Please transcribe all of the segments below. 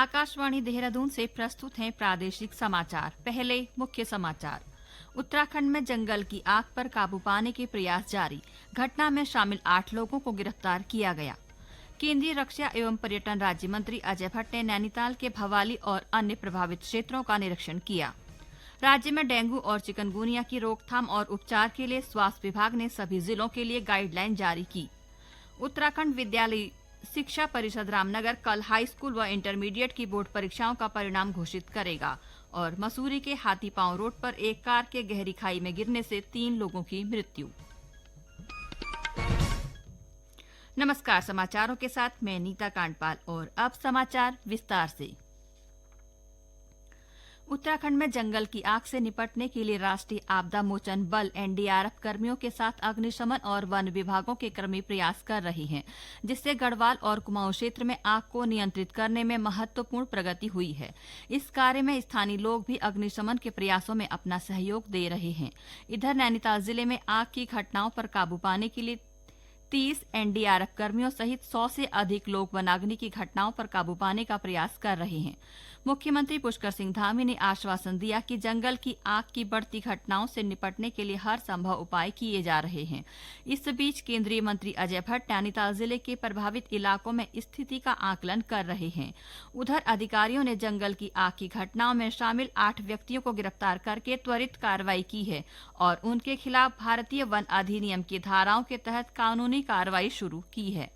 आकाशवाणी देहरादून से प्रस्तुत हैं प्रादेशिक समाचार। पहले मुख्य समाचार। उत्तराखंड में जंगल की आग पर काबू पाने के प्रयास जारी। घटना में शामिल 8 लोगों को गिरफ्तार किया गया। केंद्रीय रक्षा एवं पर्यटन राज्य मंत्री अजय भट्ट ने नैनीताल के भवाली और अन्य प्रभावित क्षेत्रों का निरीक्षण किया। राज्य में डेंगू और चिकनगुनिया की रोकथाम और उपचार के लिए स्वास्थ्य विभाग ने सभी जिलों के लिए गाइडलाइन जारी की। उत्तराखंड विद्यालय शिक्षा परिषद रामनगर कल हाई स्कूल व इंटरमीडिएट की बोर्ड परीक्षाओं का परिणाम घोषित करेगा। और मसूरी के हाथीपांव रोड पर एक कार के गहरी खाई में गिरने से 3 लोगों की मृत्यु। नमस्कार, समाचारों के साथ मैं नीता कांडपाल और अब समाचार विस्तार से। उत्तराखंड में जंगल की आग से निपटने के लिए राष्ट्रीय आपदा मोचन बल एनडीआरएफ कर्मियों के साथ अग्निशमन और वन विभागों के कर्मी प्रयास कर रहे हैं, जिससे गढ़वाल और कुमाऊं क्षेत्र में आग को नियंत्रित करने में महत्वपूर्ण प्रगति हुई है। इस कार्य में स्थानीय लोग भी अग्निशमन के प्रयासों में अपना सहयोग दे रहे हैं। इधर नैनीताल जिले में आग की घटनाओं पर काबू पाने के लिए 30 एनडीआरएफ कर्मियों सहित 100 से अधिक लोग वनाग्नि की घटनाओं पर काबू पाने का प्रयास कर रहे हैं। मुख्यमंत्री पुष्कर सिंह धामी ने आश्वासन दिया कि जंगल की आग की बढ़ती घटनाओं से निपटने के लिए हर संभव उपाय किए जा रहे हैं। इस बीच केंद्रीय मंत्री अजय भट्ट नैनीताल जिले के प्रभावित इलाकों में स्थिति का आकलन कर रहे हैं। उधर अधिकारियों ने जंगल की आग की घटनाओं में शामिल 8 व्यक्तियों को गिरफ्तार करके त्वरित कार्रवाई की है और उनके खिलाफ भारतीय वन अधिनियम की धाराओं के तहत कानूनी कार्रवाई शुरू की है।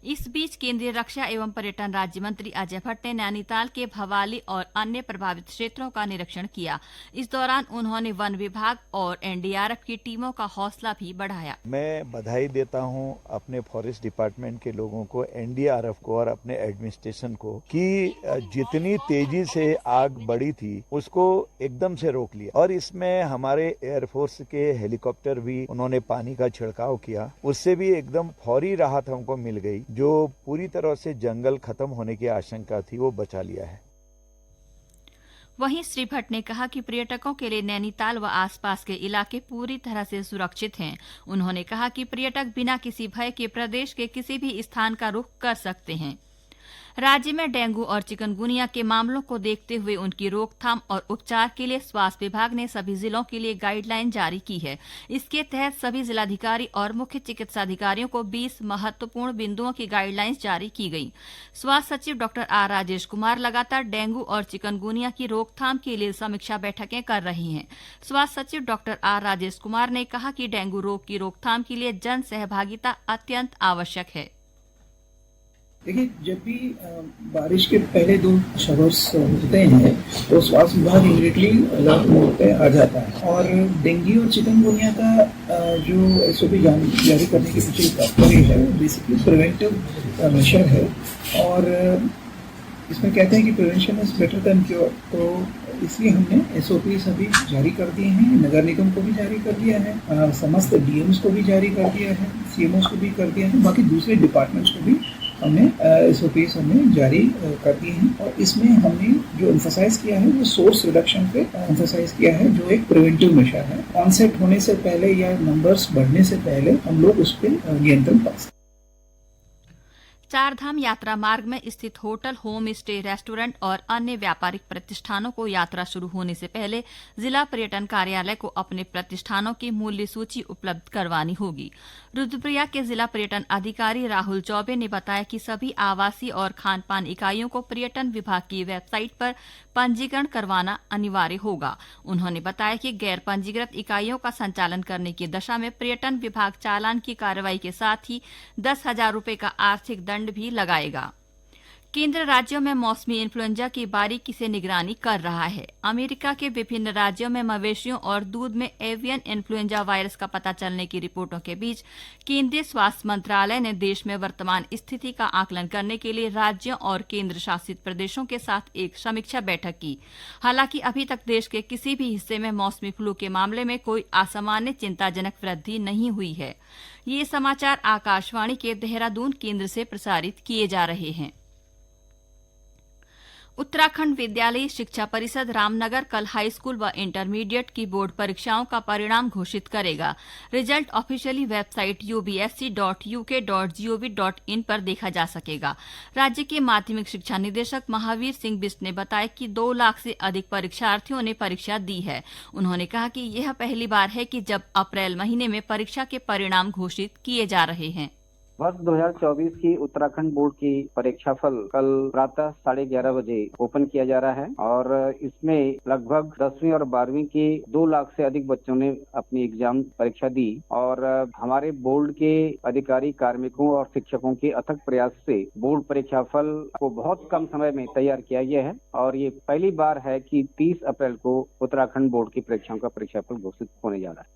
इस बीच केंद्रीय रक्षा एवं पर्यटन राज्य मंत्री अजय भट्ट ने नैनीताल के भवाली और अन्य प्रभावित क्षेत्रों का निरीक्षण किया। इस दौरान उन्होंने वन विभाग और एनडीआरएफ की टीमों का हौसला भी बढ़ाया। मैं बधाई देता हूं अपने फॉरेस्ट डिपार्टमेंट के लोगों को, एनडीआरएफ को और अपने एडमिनिस्ट्रेशन को कि जितनी तेजी से आग बढ़ी थी उसको एकदम से रोक लिया और इसमें हमारे एयरफोर्स के हेलीकॉप्टर भी उन्होंने पानी का छिड़काव किया। उससे भी एकदम फौरी राहत हमको मिल गई। जो पूरी तरह से जंगल खत्म होने की आशंका थी वो बचा लिया है। वहीं श्री भट्ट ने कहा कि पर्यटकों के लिए नैनीताल व आसपास के इलाके पूरी तरह से सुरक्षित हैं। उन्होंने कहा कि पर्यटक बिना किसी भय के प्रदेश के किसी भी स्थान का रुख कर सकते हैं। राज्य में डेंगू और चिकनगुनिया के मामलों को देखते हुए उनकी रोकथाम और उपचार के लिए स्वास्थ्य विभाग ने सभी जिलों के लिए गाइडलाइन जारी की है। इसके तहत सभी जिलाधिकारी और मुख्य चिकित्साधिकारियों को 20 महत्वपूर्ण बिंदुओं की गाइडलाइंस जारी की गई। स्वास्थ्य सचिव डॉक्टर आर राजेश कुमार लगातार डेंगू और चिकनगुनिया की रोकथाम के लिए समीक्षा बैठकें कर रही हैं। स्वास्थ्य सचिव डॉक्टर आर राजेश कुमार ने कहा कि डेंगू रोग की रोकथाम के लिए जन सहभागिता अत्यंत आवश्यक है। देखिए, जब भी बारिश के पहले 2 शावर्स होते हैं तो स्वास्थ्य विभाग इमीडिएटली अलर्ट मोड पे आ जाता है और डेंगू और चिकनगुनिया का जो एसओपी जारी करने के पीछे तात्पर्य है बेसिकली प्रिवेंटिव मेजर है और इसमें कहते हैं कि prevention is better than cure. तो इसलिए हमने एसओपी सभी जारी कर दिए हैं, नगर निगम को भी जारी कर दिया है, समस्त डीएम्स को भी जारी कर दिया है, सीएमओस को भी कर दिया है, बाकी दूसरे डिपार्टमेंट्स को भी हमने एसओपीज हमने जारी कर दिए हैं। और इसमें हमने जो एम्फसाइज किया है वो सोर्स रिडक्शन पे एम्फसाइज किया है, जो एक प्रिवेंटिव मेजर है। ऑनसेट होने से पहले या नंबर्स बढ़ने से पहले हम लोग उस पर नियंत्रण पा सकते। चारधाम यात्रा मार्ग में स्थित होटल, होम स्टे, रेस्टोरेंट और अन्य व्यापारिक प्रतिष्ठानों को यात्रा शुरू होने से पहले जिला पर्यटन कार्यालय को अपने प्रतिष्ठानों की मूल्य सूची उपलब्ध करवानी होगी। रुद्रप्रयाग के जिला पर्यटन अधिकारी राहुल चौबे ने बताया कि सभी आवासीय और खानपान इकाइयों को पर्यटन विभाग की वेबसाइट पर पंजीकरण करवाना अनिवार्य होगा। उन्होंने बताया कि गैर पंजीकृत इकाइयों का संचालन करने की दशा में पर्यटन विभाग चालान की कार्रवाई के साथ ही 10,000 रुपये का आर्थिक दंड भी लगाएगा। केंद्र राज्यों में मौसमी इन्फ्लुएंजा की बारीकी से निगरानी कर रहा है। अमेरिका के विभिन्न राज्यों में मवेशियों और दूध में एवियन इन्फ्लुएंजा वायरस का पता चलने की रिपोर्टों के बीच केंद्रीय स्वास्थ्य मंत्रालय ने देश में वर्तमान स्थिति का आकलन करने के लिए राज्यों और केंद्र शासित प्रदेशों के साथ एक समीक्षा बैठक की। हालांकि अभी तक देश के किसी भी हिस्से में मौसमी फ्लू के मामले में कोई असामान्य चिंताजनक वृद्धि नहीं हुई है। ये समाचार आकाशवाणी के देहरादून केंद्र से प्रसारित किए जा रहे हैं। उत्तराखंड विद्यालयी शिक्षा परिषद रामनगर कल हाई स्कूल व इंटरमीडिएट की बोर्ड परीक्षाओं का परिणाम घोषित करेगा। रिजल्ट ऑफिशियली वेबसाइट ubsc.uk.gov.in पर देखा जा सकेगा। राज्य के माध्यमिक शिक्षा निदेशक महावीर सिंह बिष्ट ने बताया कि 2 लाख से अधिक परीक्षार्थियों ने परीक्षा दी है। उन्होंने कहा कि यह पहली बार है कि जब अप्रैल महीने में परीक्षा के परिणाम घोषित किए जा रहे हैं। वर्ष 2024 की उत्तराखंड बोर्ड की परीक्षा फल कल प्रातः 11:30 बजे ओपन किया जा रहा है और इसमें लगभग 10वीं और 12वीं के 2 लाख से अधिक बच्चों ने अपनी एग्जाम परीक्षा दी और हमारे बोर्ड के अधिकारी, कार्मिकों और शिक्षकों के अथक प्रयास से बोर्ड परीक्षा फल को बहुत कम समय में तैयार किया गया है और ये पहली बार है कि 30 अप्रैल को उत्तराखंड बोर्ड की परीक्षाओं का परीक्षाफल घोषित होने जा रहा है।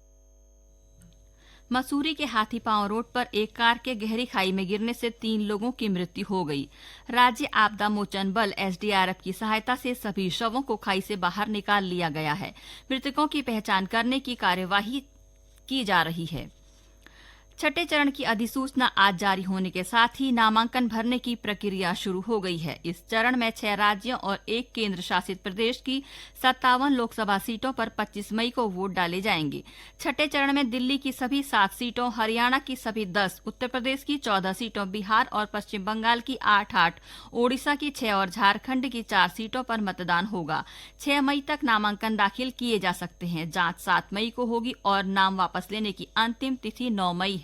मसूरी के हाथीपांव रोड पर एक कार के गहरी खाई में गिरने से 3 लोगों की मृत्यु हो गई। राज्य आपदा मोचन बल एसडीआरएफ की सहायता से सभी शवों को खाई से बाहर निकाल लिया गया है। मृतकों की पहचान करने की कार्यवाही की जा रही है। छठे चरण की अधिसूचना आज जारी होने के साथ ही नामांकन भरने की प्रक्रिया शुरू हो गई है। इस चरण में 6 राज्यों और 1 केंद्र शासित प्रदेश की 57 लोकसभा सीटों पर 25 मई को वोट डाले जाएंगे। छठे चरण में दिल्ली की सभी 7 सीटों, हरियाणा की सभी 10, उत्तर प्रदेश की 14 सीटों, बिहार और पश्चिम बंगाल की 8, ओडिशा की 6 और झारखंड की 4 सीटों पर मतदान होगा। 6 मई तक नामांकन दाखिल किए जा सकते हैं। जांच 7 मई को होगी और नाम वापस लेने की अंतिम तिथि 9 मई है।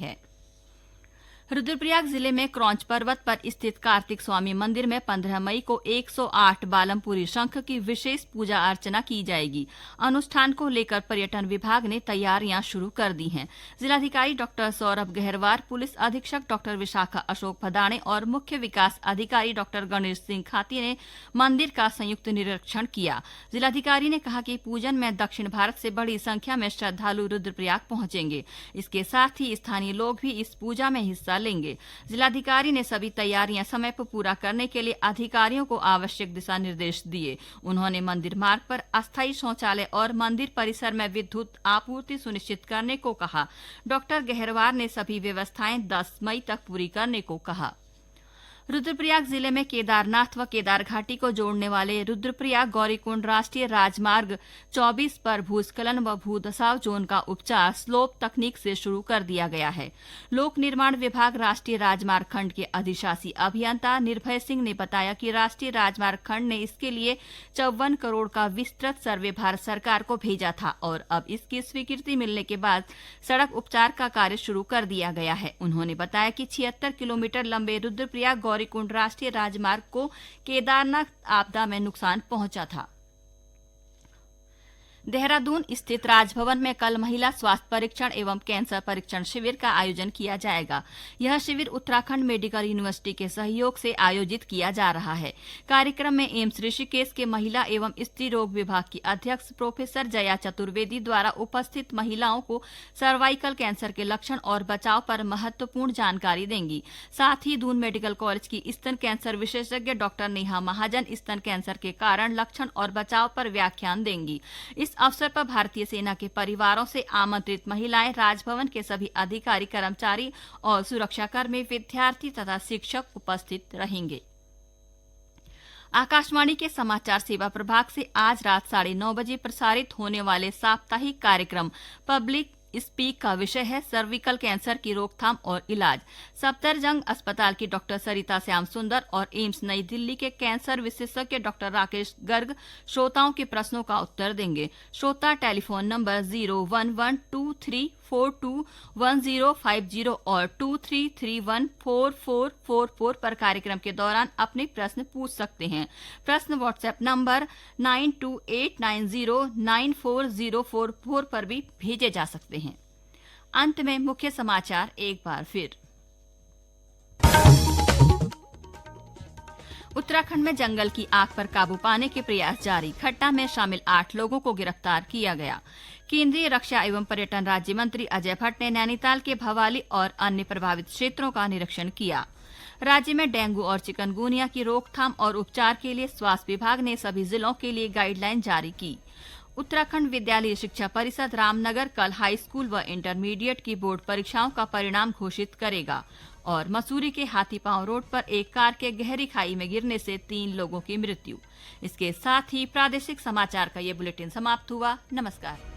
रुद्रप्रयाग जिले में क्रौंच पर्वत पर स्थित कार्तिक स्वामी मंदिर में 15 मई को 108 बालमपुरी शंख की विशेष पूजा अर्चना की जाएगी। अनुष्ठान को लेकर पर्यटन विभाग ने तैयारियां शुरू कर दी हैं। जिलाधिकारी डॉक्टर सौरभ गहरवार, पुलिस अधीक्षक डॉक्टर विशाखा अशोक भदाणे और मुख्य विकास अधिकारी डॉक्टर गणेश सिंह खाती ने मंदिर का संयुक्त निरीक्षण किया। जिलाधिकारी ने कहा कि पूजन में दक्षिण भारत से बड़ी संख्या में श्रद्धालु रुद्रप्रयाग पहुंचेंगे। इसके साथ ही स्थानीय लोग भी इस पूजा में हिस्सा लेंगे। जिलाधिकारी ने सभी तैयारियां समय पर पूरा करने के लिए अधिकारियों को आवश्यक दिशा निर्देश दिए। उन्होंने मंदिर मार्ग पर अस्थायी शौचालय और मंदिर परिसर में विद्युत आपूर्ति सुनिश्चित करने को कहा। डॉक्टर गहरवार ने सभी व्यवस्थाएं 10 मई तक पूरी करने को कहा। रुद्रप्रयाग जिले में केदारनाथ व केदार घाटी को जोड़ने वाले रुद्रप्रयाग गौरीकुंड राष्ट्रीय राजमार्ग 24 पर भूस्खलन व भूधसाव जोन का उपचार स्लोप तकनीक से शुरू कर दिया गया है। लोक निर्माण विभाग राष्ट्रीय राजमार्ग खंड के अधिशासी अभियंता निर्भय सिंह ने बताया कि राष्ट्रीय राजमार्ग खंड ने इसके लिए 54 करोड़ का विस्तृत सर्वे भारत सरकार को भेजा था और अब इसकी स्वीकृति मिलने के बाद सड़क उपचार का कार्य शुरू कर दिया गया है। उन्होंने बताया कि 76 किलोमीटर लंबे रुद्रप्रयाग गौरीकुंड राष्ट्रीय राजमार्ग को केदारनाथ आपदा में नुकसान पहुंचा था। देहरादून स्थित राजभवन में कल महिला स्वास्थ्य परीक्षण एवं कैंसर परीक्षण शिविर का आयोजन किया जाएगा। यह शिविर उत्तराखंड मेडिकल यूनिवर्सिटी के सहयोग से आयोजित किया जा रहा है। कार्यक्रम में एम्स ऋषिकेश के महिला एवं स्त्री रोग विभाग की अध्यक्ष प्रोफेसर जया चतुर्वेदी द्वारा उपस्थित महिलाओं को सर्वाइकल कैंसर के लक्षण और बचाव पर महत्वपूर्ण जानकारी देंगी। साथ ही दून मेडिकल कॉलेज की स्तन कैंसर विशेषज्ञ डॉक्टर नेहा महाजन स्तन कैंसर के कारण, लक्षण और बचाव पर व्याख्यान देंगी। इस अवसर पर भारतीय सेना के परिवारों से आमंत्रित महिलाएं, राजभवन के सभी अधिकारी, कर्मचारी और सुरक्षाकर्मी, विद्यार्थी तथा शिक्षक उपस्थित रहेंगे। आकाशवाणी के समाचार सेवा प्रभाग से आज रात 9:30 बजे प्रसारित होने वाले साप्ताहिक कार्यक्रम पब्लिक स्पीक का विषय है सर्विकल कैंसर की रोकथाम और इलाज। सफदरजंग अस्पताल की डॉक्टर सरिता श्याम सुंदर और एम्स नई दिल्ली के कैंसर विशेषज्ञ डॉक्टर राकेश गर्ग श्रोताओं के प्रश्नों का उत्तर देंगे। श्रोता टेलीफोन नंबर 01123421050 और 23314444 पर कार्यक्रम के दौरान अपने प्रश्न पूछ सकते हैं। प्रश्न व्हाट्सएप नंबर 9289094044 पर भी भेजे जा सकते हैं। अंत में मुख्य समाचार एक बार फिर। उत्तराखंड में जंगल की आग पर काबू पाने के प्रयास जारी। घटना में शामिल 8 लोगों को गिरफ्तार किया गया। केंद्रीय रक्षा एवं पर्यटन राज्य मंत्री अजय भट्ट ने नैनीताल के भवाली और अन्य प्रभावित क्षेत्रों का निरीक्षण किया। राज्य में डेंगू और चिकनगुनिया की रोकथाम और उपचार के लिए स्वास्थ्य विभाग ने सभी जिलों के लिए गाइडलाइन जारी की। उत्तराखंड विद्यालयी शिक्षा परिषद रामनगर कल हाई स्कूल व इंटरमीडिएट की बोर्ड परीक्षाओं का परिणाम घोषित करेगा। और मसूरी के हाथीपांव रोड पर एक कार के गहरी खाई में गिरने से 3 लोगों की मृत्यु। इसके साथ ही प्रादेशिक समाचार का ये बुलेटिन समाप्त हुआ। नमस्कार।